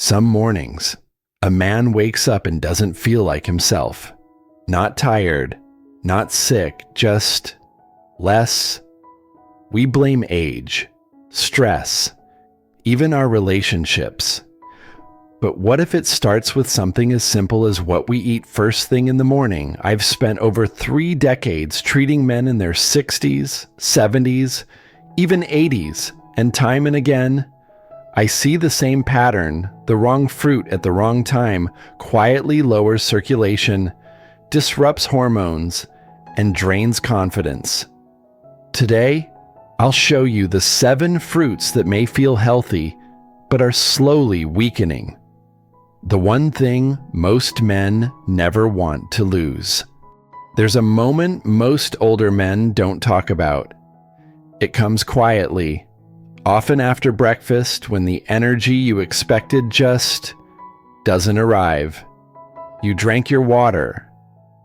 Some mornings, a man wakes up and doesn't feel like himself. Not tired, not sick, just less. We blame age, stress, even our relationships. But what if it starts with something as simple as what we eat first thing in the morning? I've spent over 3 decades treating men in their 60s, 70s, even 80s, and time and again, I see the same pattern. The wrong fruit at the wrong time quietly lowers circulation, disrupts hormones, and drains confidence. Today, I'll show you the 7 fruits that may feel healthy, but are slowly weakening. The one thing most men never want to lose. There's a moment most older men don't talk about. It comes quietly, often after breakfast when the energy you expected just doesn't arrive. You drank your water,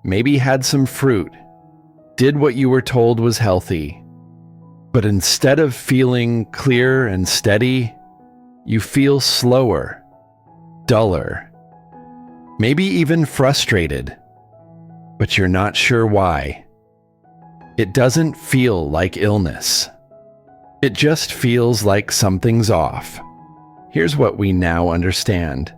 maybe had some fruit, did what you were told was healthy. But instead of feeling clear and steady, you feel slower, duller, maybe even frustrated, but you're not sure why. It doesn't feel like illness. It just feels like something's off. Here's what we now understand.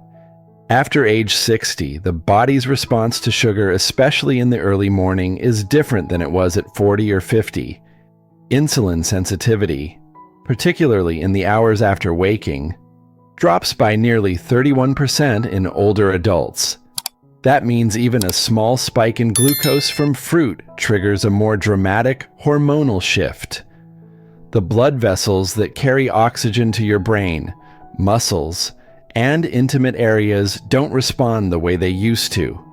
After age 60, the body's response to sugar, especially in the early morning, is different than it was at 40 or 50. Insulin sensitivity, particularly in the hours after waking, drops by nearly 31% in older adults. That means even a small spike in glucose from fruit triggers a more dramatic hormonal shift. The blood vessels that carry oxygen to your brain, muscles, and intimate areas don't respond the way they used to.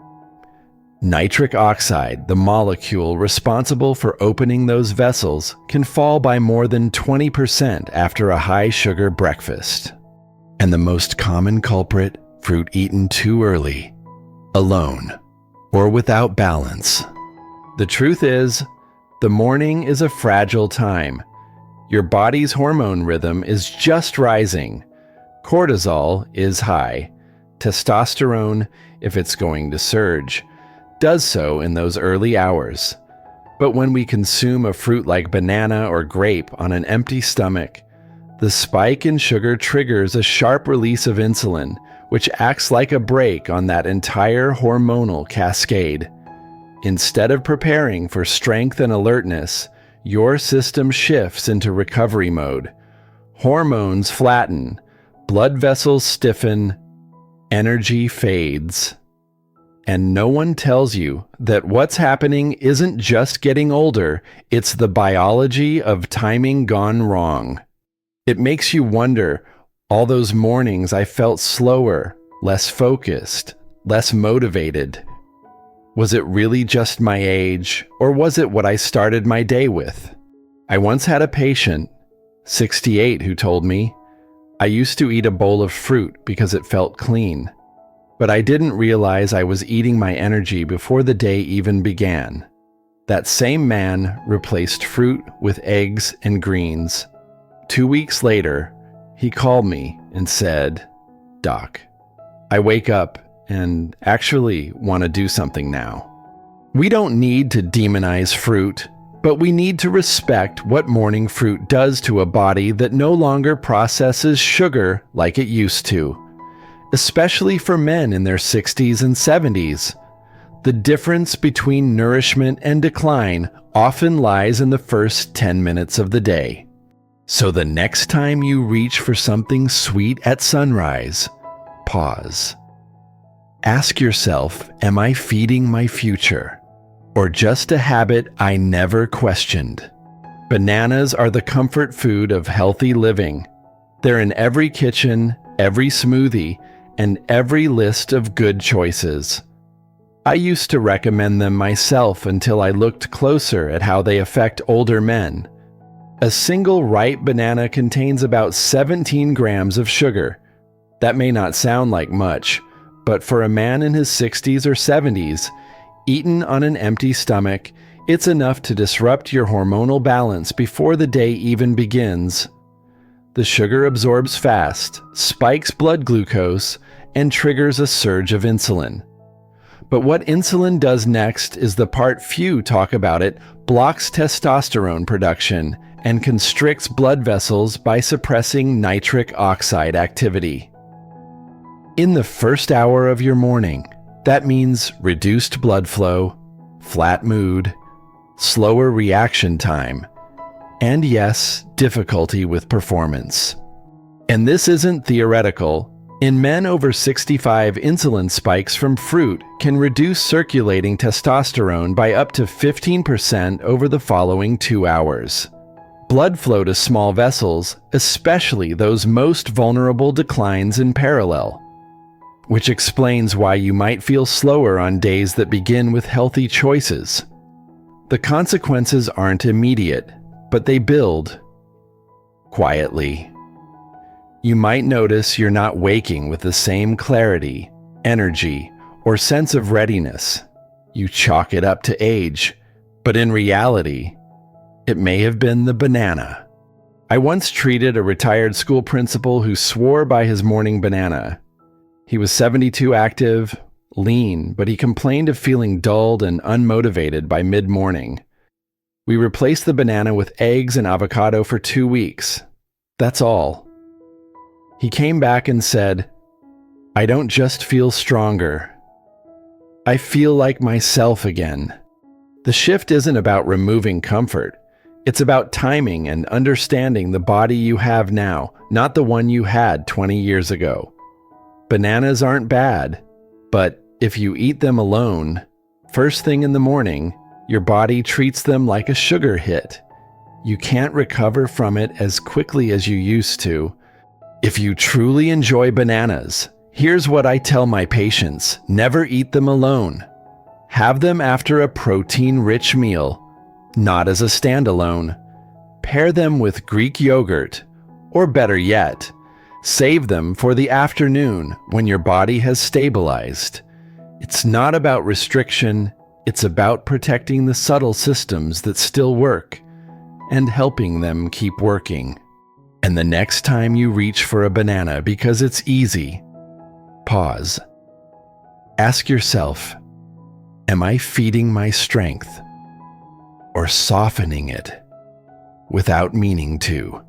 Nitric oxide, the molecule responsible for opening those vessels, can fall by more than 20% after a high-sugar breakfast. And the most common culprit, fruit eaten too early, alone, or without balance. The truth is, the morning is a fragile time. Your body's hormone rhythm is just rising. Cortisol is high. Testosterone, if it's going to surge, does so in those early hours. But when we consume a fruit like banana or grape on an empty stomach, the spike in sugar triggers a sharp release of insulin, which acts like a brake on that entire hormonal cascade. Instead of preparing for strength and alertness, your system shifts into recovery mode. Hormones flatten, blood vessels stiffen, energy fades. And no one tells you that what's happening isn't just getting older, it's the biology of timing gone wrong. It makes you wonder, all those mornings I felt slower, less focused, less motivated. Was it really just my age, or was it what I started my day with? I once had a patient, 68, who told me, I used to eat a bowl of fruit because it felt clean, but I didn't realize I was eating my energy before the day even began. That same man replaced fruit with eggs and greens. 2 weeks later, he called me and said, "Doc, I wake up and actually want to do something now." We don't need to demonize fruit, but we need to respect what morning fruit does to a body that no longer processes sugar like it used to, especially for men in their 60s and 70s. The difference between nourishment and decline often lies in the first 10 minutes of the day. So the next time you reach for something sweet at sunrise, pause. Ask yourself, am I feeding my future, or just a habit I never questioned? Bananas are the comfort food of healthy living. They're in every kitchen, every smoothie, and every list of good choices. I used to recommend them myself until I looked closer at how they affect older men. A single ripe banana contains about 17 grams of sugar. That may not sound like much, but for a man in his 60s or 70s, eaten on an empty stomach, it's enough to disrupt your hormonal balance before the day even begins. The sugar absorbs fast, spikes blood glucose, and triggers a surge of insulin. But what insulin does next is the part few talk about. It blocks testosterone production and constricts blood vessels by suppressing nitric oxide activity. In the first hour of your morning, that means reduced blood flow, flat mood, slower reaction time, and yes, difficulty with performance. And this isn't theoretical. In men over 65, insulin spikes from fruit can reduce circulating testosterone by up to 15% over the following 2 hours. Blood flow to small vessels, especially those most vulnerable, declines in parallel, which explains why you might feel slower on days that begin with healthy choices. The consequences aren't immediate, but they build quietly. You might notice you're not waking with the same clarity, energy, or sense of readiness. You chalk it up to age, but in reality, it may have been the banana. I once treated a retired school principal who swore by his morning banana. He was 72, active, lean, but he complained of feeling dulled and unmotivated by mid-morning. We replaced the banana with eggs and avocado for 2 weeks. That's all. He came back and said, "I don't just feel stronger. I feel like myself again." The shift isn't about removing comfort. It's about timing and understanding the body you have now, not the one you had 20 years ago. Bananas aren't bad, but if you eat them alone, first thing in the morning, your body treats them like a sugar hit. You can't recover from it as quickly as you used to. If you truly enjoy bananas, here's what I tell my patients: never eat them alone. Have them after a protein-rich meal, not as a standalone. Pair them with Greek yogurt, or better yet, save them for the afternoon when your body has stabilized. It's not about restriction, it's about protecting the subtle systems that still work and helping them keep working. And the next time you reach for a banana because it's easy, pause. Ask yourself, am I feeding my strength or softening it without meaning to?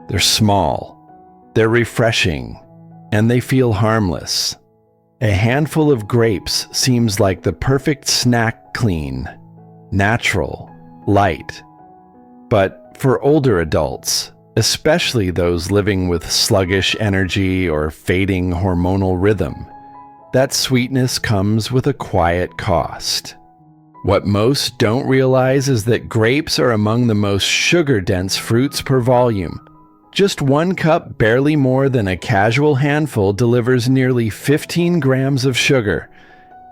They're small, they're refreshing, and they feel harmless. A handful of grapes seems like the perfect snack, clean, natural, light. But for older adults, especially those living with sluggish energy or fading hormonal rhythm, that sweetness comes with a quiet cost. What most don't realize is that grapes are among the most sugar-dense fruits per volume. Just 1 cup, barely more than a casual handful, delivers nearly 15 grams of sugar.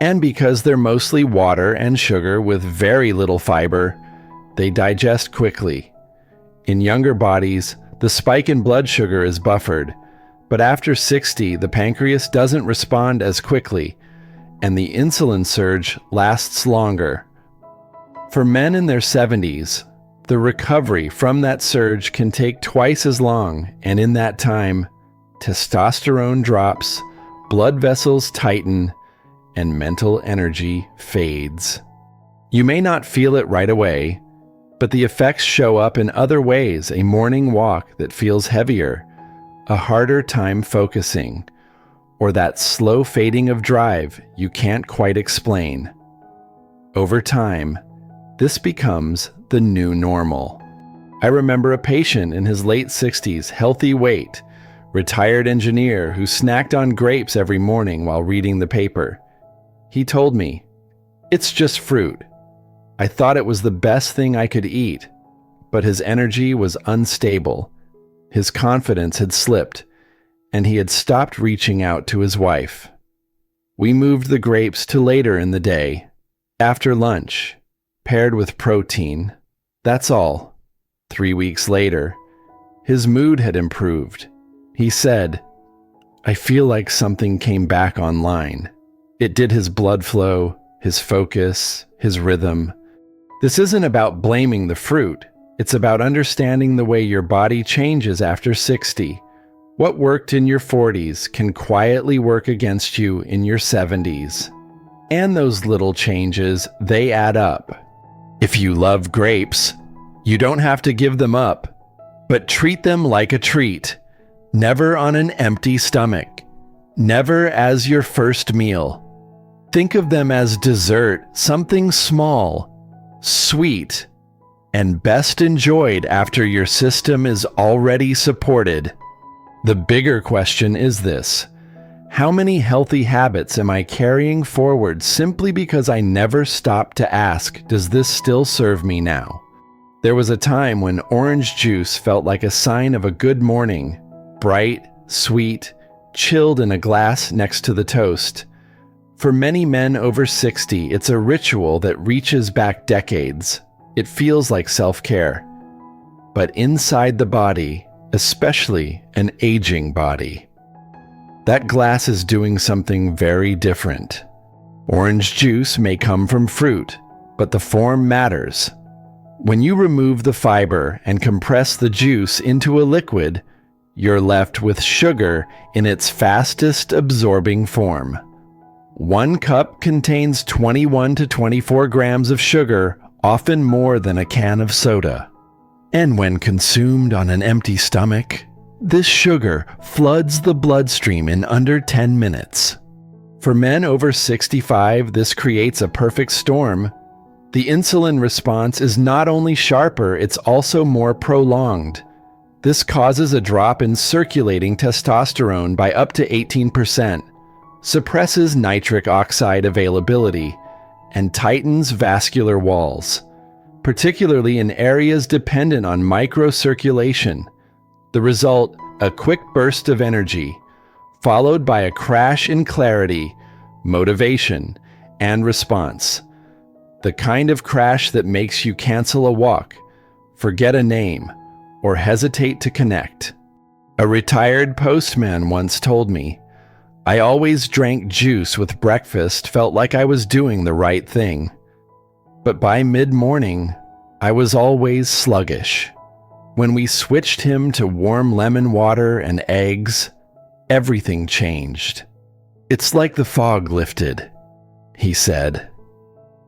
And because they're mostly water and sugar with very little fiber, they digest quickly. In younger bodies, the spike in blood sugar is buffered, but after 60, the pancreas doesn't respond as quickly, and the insulin surge lasts longer. For men in their 70s, the recovery from that surge can take twice as long, and in that time, testosterone drops, blood vessels tighten, and mental energy fades. You may not feel it right away, but the effects show up in other ways: a morning walk that feels heavier, a harder time focusing, or that slow fading of drive you can't quite explain. Over time, this becomes the new normal. I remember a patient in his late 60s, healthy weight, retired engineer who snacked on grapes every morning while reading the paper. He told me, "It's just fruit. I thought it was the best thing I could eat," but his energy was unstable. His confidence had slipped, and he had stopped reaching out to his wife. We moved the grapes to later in the day, after lunch, paired with protein. That's all. 3 weeks later, his mood had improved. He said, "I feel like something came back online." It did his blood flow, his focus, his rhythm. This isn't about blaming the fruit. It's about understanding the way your body changes after 60. What worked in your 40s can quietly work against you in your 70s. And those little changes, they add up. If you love grapes, you don't have to give them up, but treat them like a treat. Never on an empty stomach. Never as your first meal. Think of them as dessert, something small, sweet, and best enjoyed after your system is already supported. The bigger question is this: how many healthy habits am I carrying forward simply because I never stopped to ask, does this still serve me now? There was a time when orange juice felt like a sign of a good morning, bright, sweet, chilled in a glass next to the toast. For many men over 60, it's a ritual that reaches back decades. It feels like self-care. But inside the body, especially an aging body, that glass is doing something very different. Orange juice may come from fruit, but the form matters. When you remove the fiber and compress the juice into a liquid, you're left with sugar in its fastest absorbing form. 1 cup contains 21 to 24 grams of sugar, often more than a can of soda. And when consumed on an empty stomach, this sugar floods the bloodstream in under 10 minutes. For men over 65, this creates a perfect storm. The insulin response is not only sharper, it's also more prolonged. This causes a drop in circulating testosterone by up to 18%, suppresses nitric oxide availability, and tightens vascular walls, particularly in areas dependent on microcirculation. The result, a quick burst of energy, followed by a crash in clarity, motivation, and response. The kind of crash that makes you cancel a walk, forget a name, or hesitate to connect. A retired postman once told me, "I always drank juice with breakfast, felt like I was doing the right thing. But by mid-morning, I was always sluggish." When we switched him to warm lemon water and eggs, everything changed. "It's like the fog lifted," he said.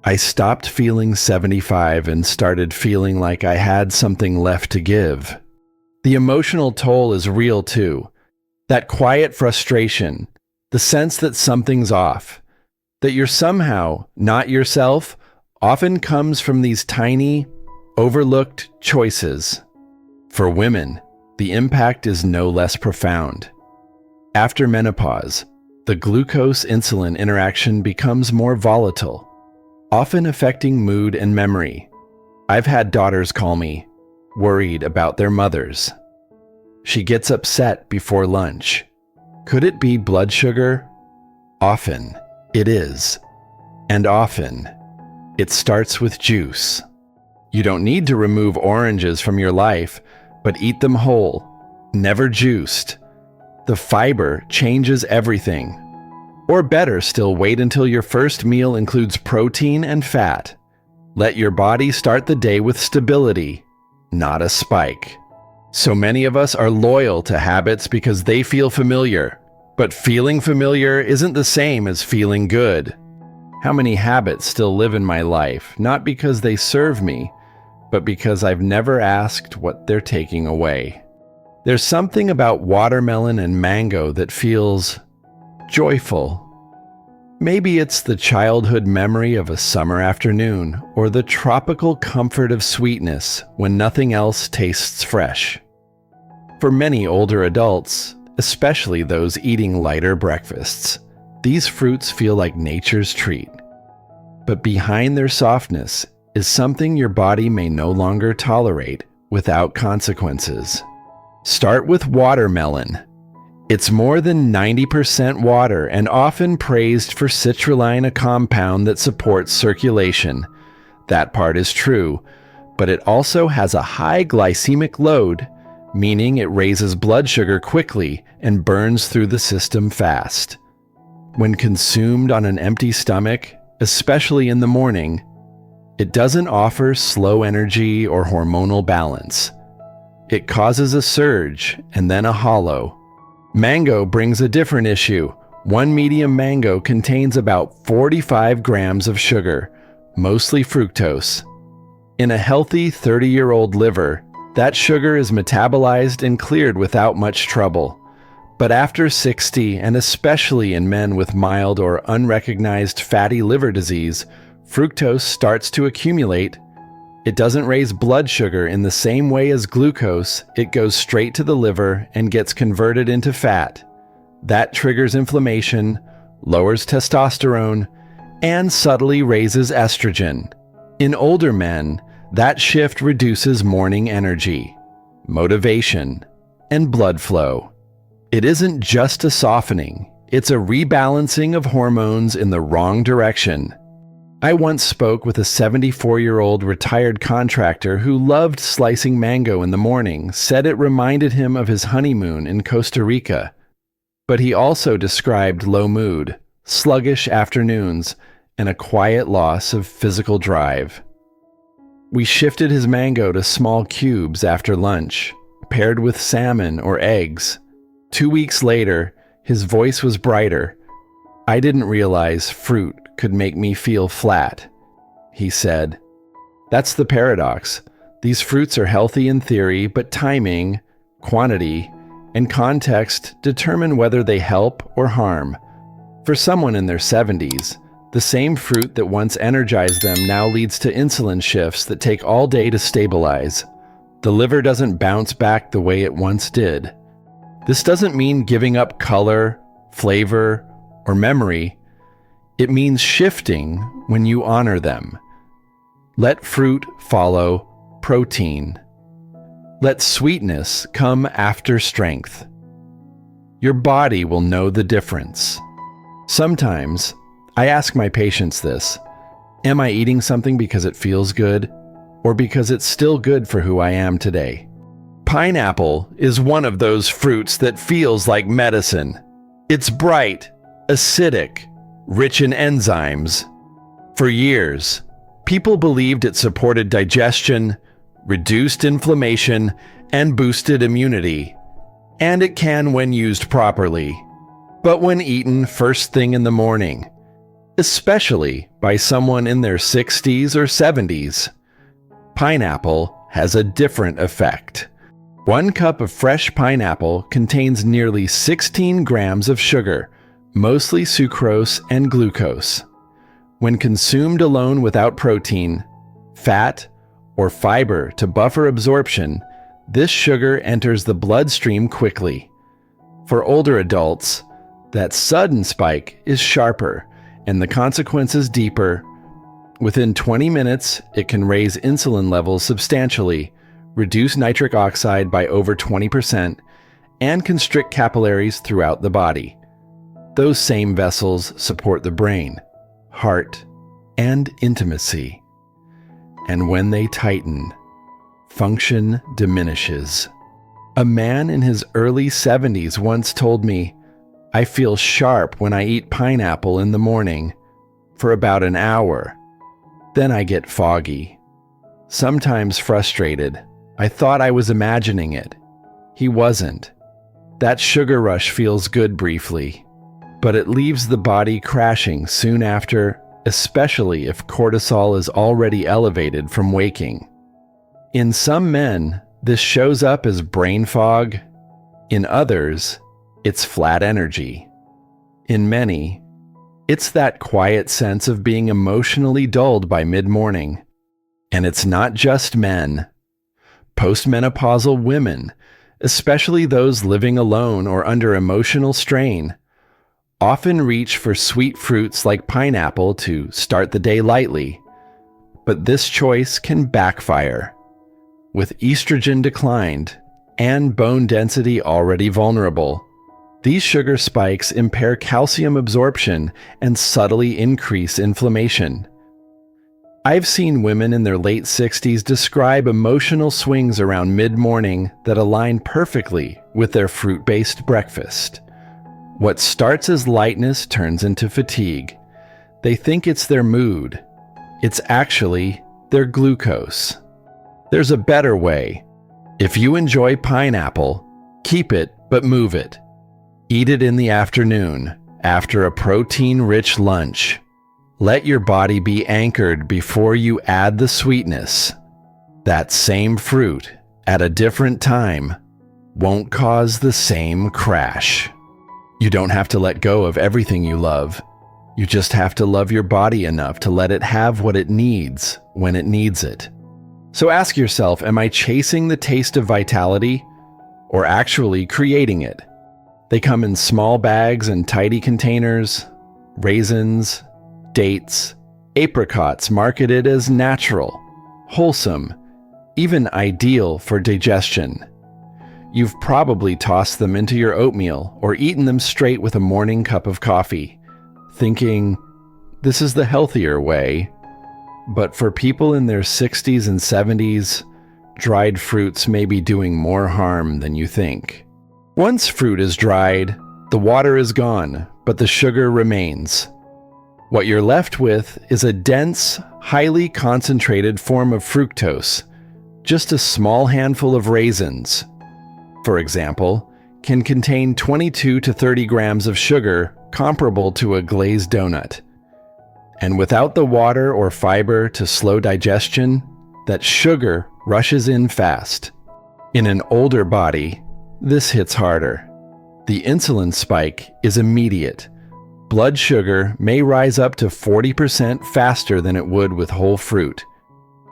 I stopped feeling 75 and started feeling like I had something left to give. The emotional toll is real too. That quiet frustration, the sense that something's off, that you're somehow not yourself, often comes from these tiny, overlooked choices. For women, the impact is no less profound. After menopause, the glucose-insulin interaction becomes more volatile, often affecting mood and memory. I've had daughters call me, worried about their mothers. She gets upset before lunch. Could it be blood sugar? Often, it is. And often, it starts with juice. You don't need to remove oranges from your life, but eat them whole, never juiced. The fiber changes everything. Or better still, wait until your first meal includes protein and fat. Let your body start the day with stability, not a spike. So many of us are loyal to habits because they feel familiar, but feeling familiar isn't the same as feeling good. How many habits still live in my life, not because they serve me, but because I've never asked what they're taking away? There's something about watermelon and mango that feels joyful. Maybe it's the childhood memory of a summer afternoon, or the tropical comfort of sweetness when nothing else tastes fresh. For many older adults, especially those eating lighter breakfasts, these fruits feel like nature's treat. But behind their softness is something your body may no longer tolerate without consequences. Start with watermelon. It's more than 90% water and often praised for citrulline, a compound that supports circulation. That part is true, but it also has a high glycemic load, meaning it raises blood sugar quickly and burns through the system fast. When consumed on an empty stomach, especially in the morning, It doesn't offer slow energy or hormonal balance. It causes a surge and then a hollow. Mango brings a different issue. One medium mango contains about 45 grams of sugar, mostly fructose. In a healthy 30-year-old liver, that sugar is metabolized and cleared without much trouble. But after 60, and especially in men with mild or unrecognized fatty liver disease, fructose starts to accumulate. It doesn't raise blood sugar in the same way as glucose. It goes straight to the liver and gets converted into fat. That triggers inflammation, lowers testosterone, and subtly raises estrogen. In older men, that shift reduces morning energy, motivation, and blood flow. It isn't just a softening, it's a rebalancing of hormones in the wrong direction. I once spoke with a 74-year-old retired contractor who loved slicing mango in the morning, said it reminded him of his honeymoon in Costa Rica. But he also described low mood, sluggish afternoons, and a quiet loss of physical drive. We shifted his mango to small cubes after lunch, paired with salmon or eggs. 2 weeks later, his voice was brighter. "I didn't realize fruit could make me feel flat," he said. That's the paradox. These fruits are healthy in theory, but timing, quantity, and context determine whether they help or harm. For someone in their 70s, the same fruit that once energized them now leads to insulin shifts that take all day to stabilize. The liver doesn't bounce back the way it once did. This doesn't mean giving up color, flavor, or memory. It means shifting when you honor them. Let fruit follow protein. Let sweetness come after strength. Your body will know the difference. Sometimes, I ask my patients this: am I eating something because it feels good, or because it's still good for who I am today? Pineapple is one of those fruits that feels like medicine. It's bright, acidic, rich in enzymes. For years, people believed it supported digestion, reduced inflammation, and boosted immunity. And it can when used properly. But when eaten first thing in the morning, especially by someone in their 60s or 70s, pineapple has a different effect. 1 cup of fresh pineapple contains nearly 16 grams of sugar, mostly sucrose and glucose. When consumed alone without protein, fat, or fiber to buffer absorption, this sugar enters the bloodstream quickly. For older adults, that sudden spike is sharper and the consequences deeper. Within 20 minutes, it can raise insulin levels substantially, reduce nitric oxide by over 20%, and constrict capillaries throughout the body. Those same vessels support the brain, heart, and intimacy. And when they tighten, function diminishes. A man in his early 70s once told me, "I feel sharp when I eat pineapple in the morning, for about an hour. Then I get foggy. Sometimes frustrated. I thought I was imagining it. He wasn't. That sugar rush feels good briefly, but it leaves the body crashing soon after, especially if cortisol is already elevated from waking. In some men, this shows up as brain fog. In others, it's flat energy. In many, it's that quiet sense of being emotionally dulled by mid-morning. And it's not just men. Postmenopausal women, especially those living alone or under emotional strain, often reach for sweet fruits like pineapple to start the day lightly. But this choice can backfire. With estrogen declined and bone density already vulnerable, these sugar spikes impair calcium absorption and subtly increase inflammation. I've seen women in their late 60s describe emotional swings around mid-morning that align perfectly with their fruit-based breakfast. What starts as lightness turns into fatigue. They think it's their mood. It's actually they're glucose. There's a better way. If you enjoy pineapple, keep it but move it. Eat it in the afternoon, after a protein-rich lunch. Let your body be anchored before you add the sweetness. That same fruit, at a different time, won't cause the same crash. You don't have to let go of everything you love. You just have to love your body enough to let it have what it needs when it needs it. So ask yourself, am I chasing the taste of vitality or actually creating it? They come in small bags and tidy containers, raisins, dates, apricots marketed as natural, wholesome, even ideal for digestion. You've probably tossed them into your oatmeal or eaten them straight with a morning cup of coffee, thinking, this is the healthier way. But for people in their 60s and 70s, dried fruits may be doing more harm than you think. Once fruit is dried, the water is gone, but the sugar remains. What you're left with is a dense, highly concentrated form of fructose. Just a small handful of raisins, for example, can contain 22 to 30 grams of sugar comparable to a glazed donut. And without the water or fiber to slow digestion, that sugar rushes in fast. In an older body, this hits harder. The insulin spike is immediate. Blood sugar may rise up to 40% faster than it would with whole fruit.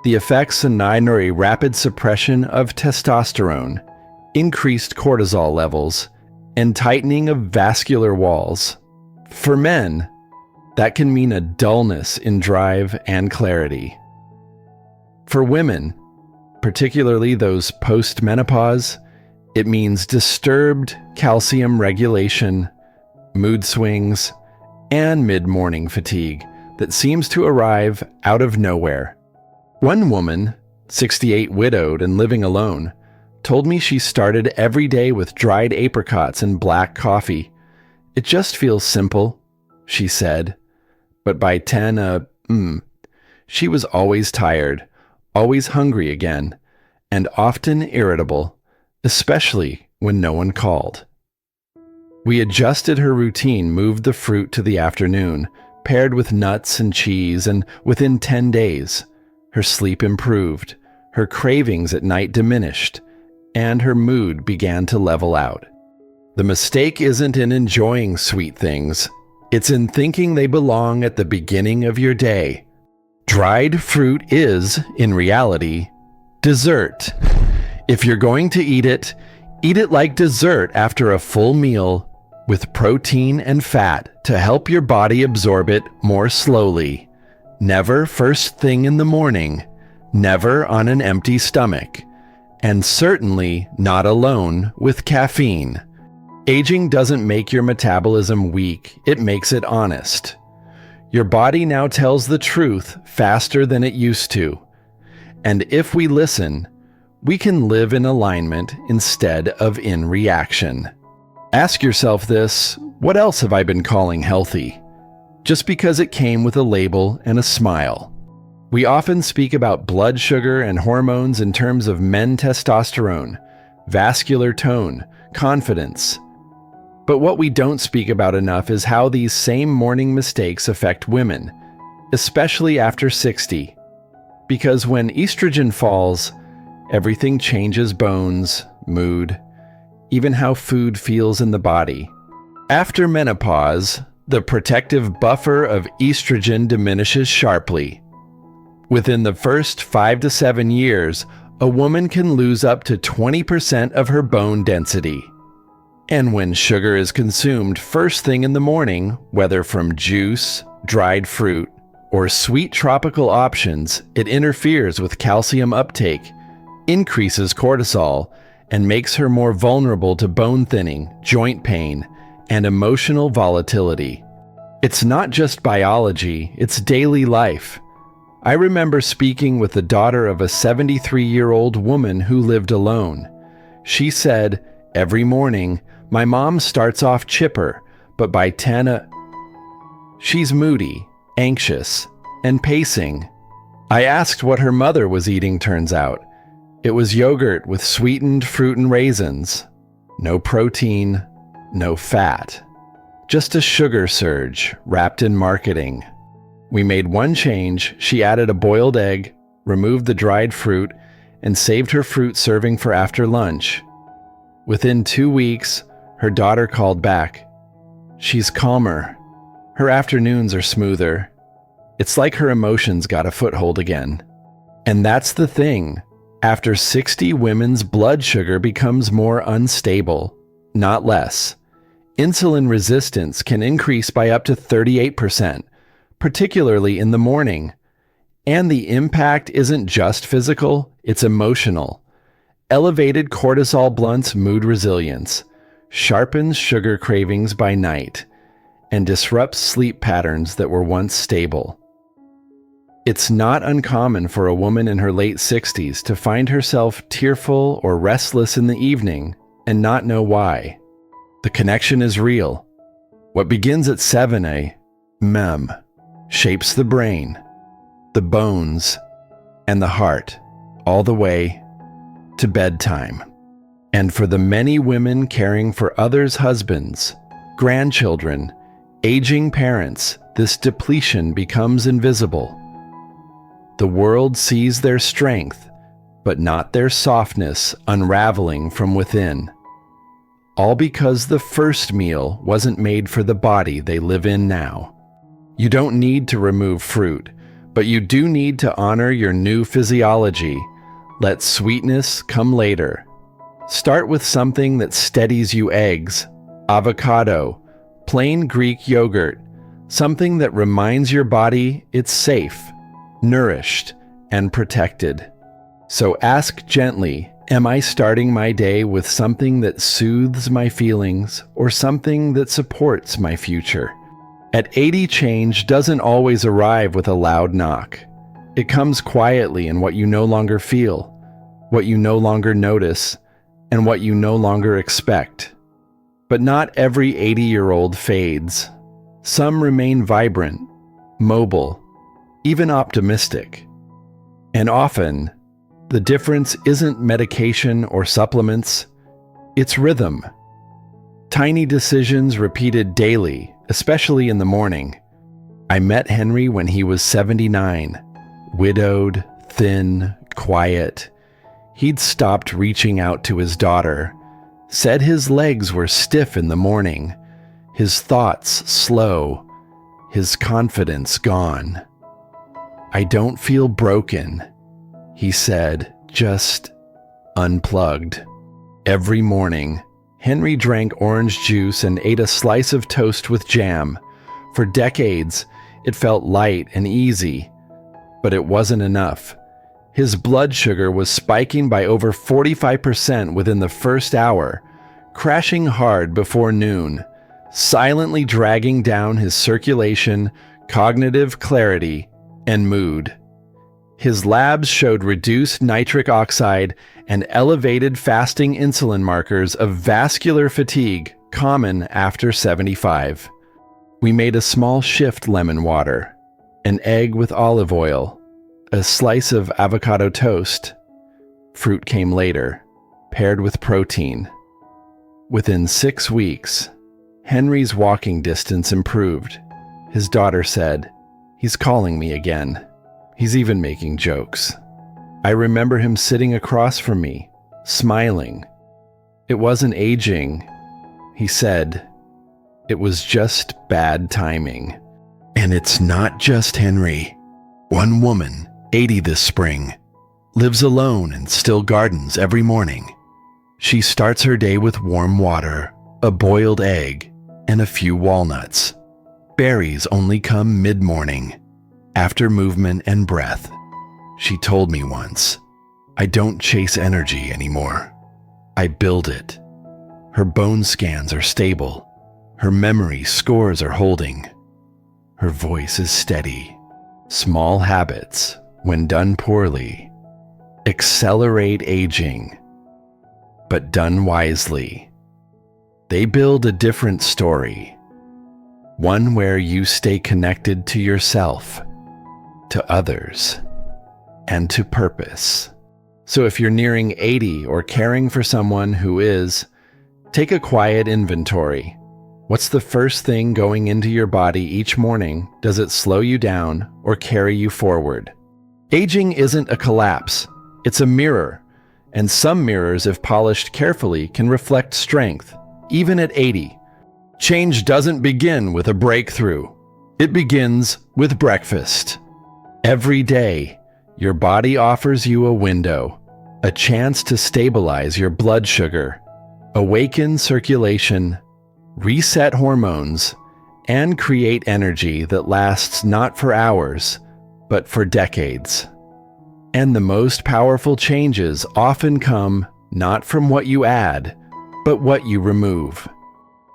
The effects are a rapid suppression of testosterone, increased cortisol levels, and tightening of vascular walls. For men, that can mean a dullness in drive and clarity. For women, particularly those post-menopause, it means disturbed calcium regulation, mood swings, and mid-morning fatigue that seems to arrive out of nowhere. One woman, 68, widowed and living alone, told me she started every day with dried apricots and black coffee. It just feels simple, she said. But by 10, she was always tired, always hungry again, and often irritable, especially when no one called. We adjusted her routine, moved the fruit to the afternoon, paired with nuts and cheese, and within 10 days, her sleep improved, her cravings at night diminished, and her mood began to level out. The mistake isn't in enjoying sweet things. It's in thinking they belong at the beginning of your day. Dried fruit is, in reality, dessert. If you're going to eat it like dessert after a full meal with protein and fat to help your body absorb it more slowly. Never first thing in the morning, never on an empty stomach, and certainly not alone with caffeine. Aging doesn't make your metabolism weak, it makes it honest. Your body now tells the truth faster than it used to. And if we listen, we can live in alignment instead of in reaction. Ask yourself this, what else have I been calling healthy? Just because it came with a label and a smile. We often speak about blood sugar and hormones in terms of men testosterone, vascular tone, confidence. But what we don't speak about enough is how these same morning mistakes affect women, especially after 60. Because when estrogen falls, everything changes: bones, mood, even how food feels in the body. After menopause, the protective buffer of estrogen diminishes sharply. Within the first 5 to 7 years, a woman can lose up to 20% of her bone density. And when sugar is consumed first thing in the morning, whether from juice, dried fruit, or sweet tropical options, it interferes with calcium uptake, increases cortisol, and makes her more vulnerable to bone thinning, joint pain, and emotional volatility. It's not just biology, it's daily life. I remember speaking with the daughter of a 73-year-old woman who lived alone. She said, every morning, my mom starts off chipper, but by 10, she's moody, anxious, and pacing. I asked what her mother was eating, turns out. It was yogurt with sweetened fruit and raisins. No protein, no fat. Just a sugar surge wrapped in marketing. We made one change. She added a boiled egg, removed the dried fruit, and saved her fruit serving for after lunch. Within 2 weeks, her daughter called back. She's calmer. Her afternoons are smoother. It's like her emotions got a foothold again. And that's the thing. After 60, women's blood sugar becomes more unstable, not less. Insulin resistance can increase by up to 38%, particularly in the morning. And the impact isn't just physical, it's emotional. Elevated cortisol blunts mood resilience, sharpens sugar cravings by night, and disrupts sleep patterns that were once stable. It's not uncommon for a woman in her late 60s to find herself tearful or restless in the evening and not know why. The connection is real. What begins at 7 a.m. shapes the brain, the bones, and the heart, all the way to bedtime. And for the many women caring for others' husbands, grandchildren, aging parents, this depletion becomes invisible. The world sees their strength, but not their softness unraveling from within. All because the first meal wasn't made for the body they live in now. You don't need to remove fruit, but you do need to honor your new physiology. Let sweetness come later. Start with something that steadies you: eggs, avocado, plain Greek yogurt, something that reminds your body it's safe, nourished, and protected. So ask gently, am I starting my day with something that soothes my feelings or something that supports my future? At 80, change doesn't always arrive with a loud knock. It comes quietly in what you no longer feel, what you no longer notice, and what you no longer expect. But not every 80-year-old fades. Some remain vibrant, mobile, even optimistic. And often, the difference isn't medication or supplements, it's rhythm. Tiny decisions repeated daily, especially in the morning. I met Henry when he was 79, widowed, thin, quiet. He'd stopped reaching out to his daughter, said his legs were stiff in the morning, his thoughts slow, his confidence gone. I don't feel broken, he said, just unplugged. Every morning, Henry drank orange juice and ate a slice of toast with jam. For decades, it felt light and easy, but it wasn't enough. His blood sugar was spiking by over 45% within the first hour, crashing hard before noon, silently dragging down his circulation, cognitive clarity, and mood. His labs showed reduced nitric oxide and elevated fasting insulin markers of vascular fatigue common after 75. We made a small shift: lemon water, an egg with olive oil, a slice of avocado toast. Fruit came later, paired with protein. Within 6 weeks, Henry's walking distance improved. His daughter said, "He's calling me again." He's even making jokes. I remember him sitting across from me, smiling. It wasn't aging, he said. It was just bad timing. And it's not just Henry. One woman, 80 this spring, lives alone and still gardens every morning. She starts her day with warm water, a boiled egg, and a few walnuts. Berries only come mid-morning, after movement and breath. She told me once, I don't chase energy anymore. I build it. Her bone scans are stable. Her memory scores are holding. Her voice is steady. Small habits, when done poorly, accelerate aging, but done wisely, they build a different story. One where you stay connected to yourself, to others, and to purpose. So if you're nearing 80 or caring for someone who is, take a quiet inventory. What's the first thing going into your body each morning? Does it slow you down or carry you forward? Aging isn't a collapse, it's a mirror. And some mirrors, if polished carefully, can reflect strength, even at 80. Change doesn't begin with a breakthrough. It begins with breakfast. Every day, your body offers you a window, a chance to stabilize your blood sugar, awaken circulation, reset hormones, and create energy that lasts not for hours, but for decades. And the most powerful changes often come not from what you add, but what you remove.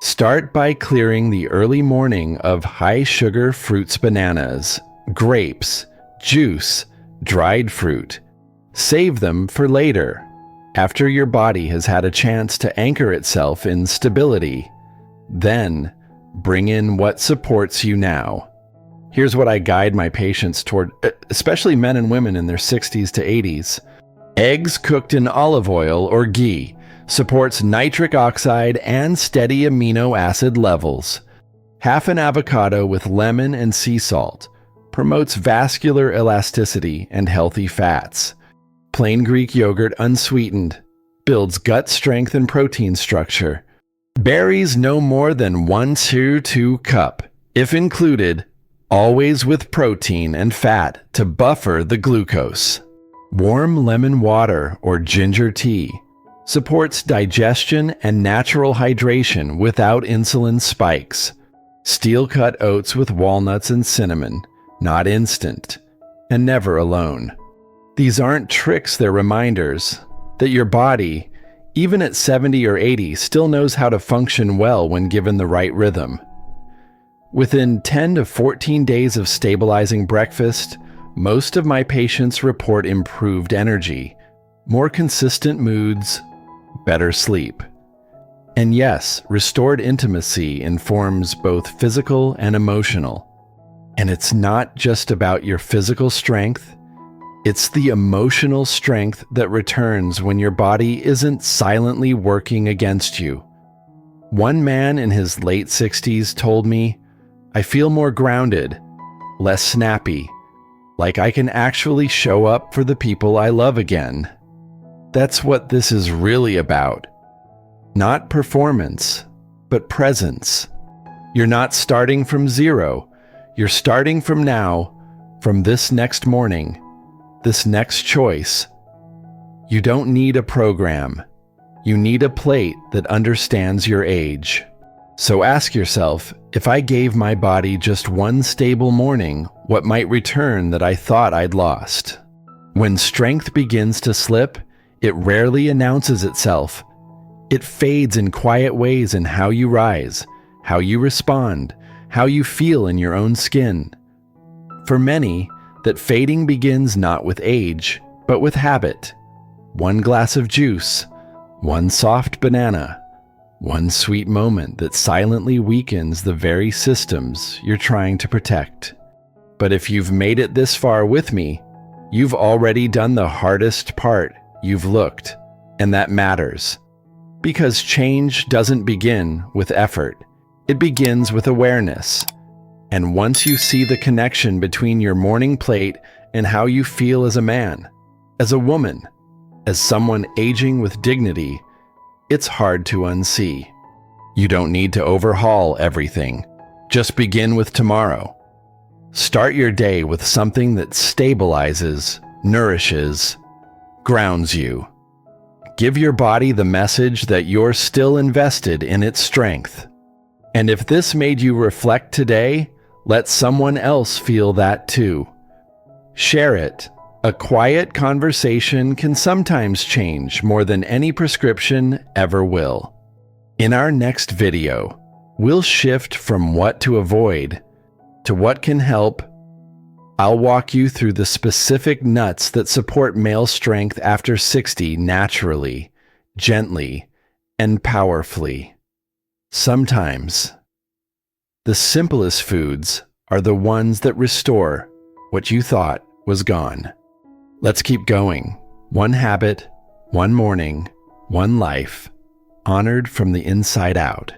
Start by clearing the early morning of high-sugar fruits, bananas, grapes, juice, dried fruit. Save them for later, after your body has had a chance to anchor itself in stability. Then, bring in what supports you now. Here's what I guide my patients toward, especially men and women in their 60s to 80s. Eggs cooked in olive oil or ghee supports nitric oxide and steady amino acid levels. Half an avocado with lemon and sea salt promotes vascular elasticity and healthy fats. Plain Greek yogurt unsweetened builds gut strength and protein structure. Berries no more than 1 to 2 cup, if included, always with protein and fat to buffer the glucose. Warm lemon water or ginger tea supports digestion and natural hydration without insulin spikes. Steel-cut oats with walnuts and cinnamon, not instant, and never alone. These aren't tricks, they're reminders that your body, even at 70 or 80, still knows how to function well when given the right rhythm. Within 10 to 14 days of stabilizing breakfast, most of my patients report improved energy, more consistent moods, better sleep. And yes, restored intimacy informs both physical and emotional. And it's not just about your physical strength, it's the emotional strength that returns when your body isn't silently working against you. One man in his late 60s told me, "I feel more grounded, less snappy, like I can actually show up for the people I love again." That's what this is really about. Not performance, but presence. You're not starting from zero. You're starting from now, from this next morning, this next choice. You don't need a program. You need a plate that understands your age. So ask yourself, if I gave my body just one stable morning, what might return that I thought I'd lost? When strength begins to slip, it rarely announces itself. It fades in quiet ways in how you rise, how you respond, how you feel in your own skin. For many, that fading begins not with age, but with habit. One glass of juice, one soft banana, one sweet moment that silently weakens the very systems you're trying to protect. But if you've made it this far with me, you've already done the hardest part. You've looked, and that matters. Because change doesn't begin with effort. It begins with awareness. And once you see the connection between your morning plate and how you feel as a man, as a woman, as someone aging with dignity, it's hard to unsee. You don't need to overhaul everything. Just begin with tomorrow. Start your day with something that stabilizes, nourishes, grounds you. Give your body the message that you're still invested in its strength. And if this made you reflect today, let someone else feel that too. Share it. A quiet conversation can sometimes change more than any prescription ever will. In our next video, we'll shift from what to avoid to what can help. I'll walk you through the specific nuts that support male strength after 60 naturally, gently, and powerfully. Sometimes, the simplest foods are the ones that restore what you thought was gone. Let's keep going. One habit, one morning, one life, honored from the inside out.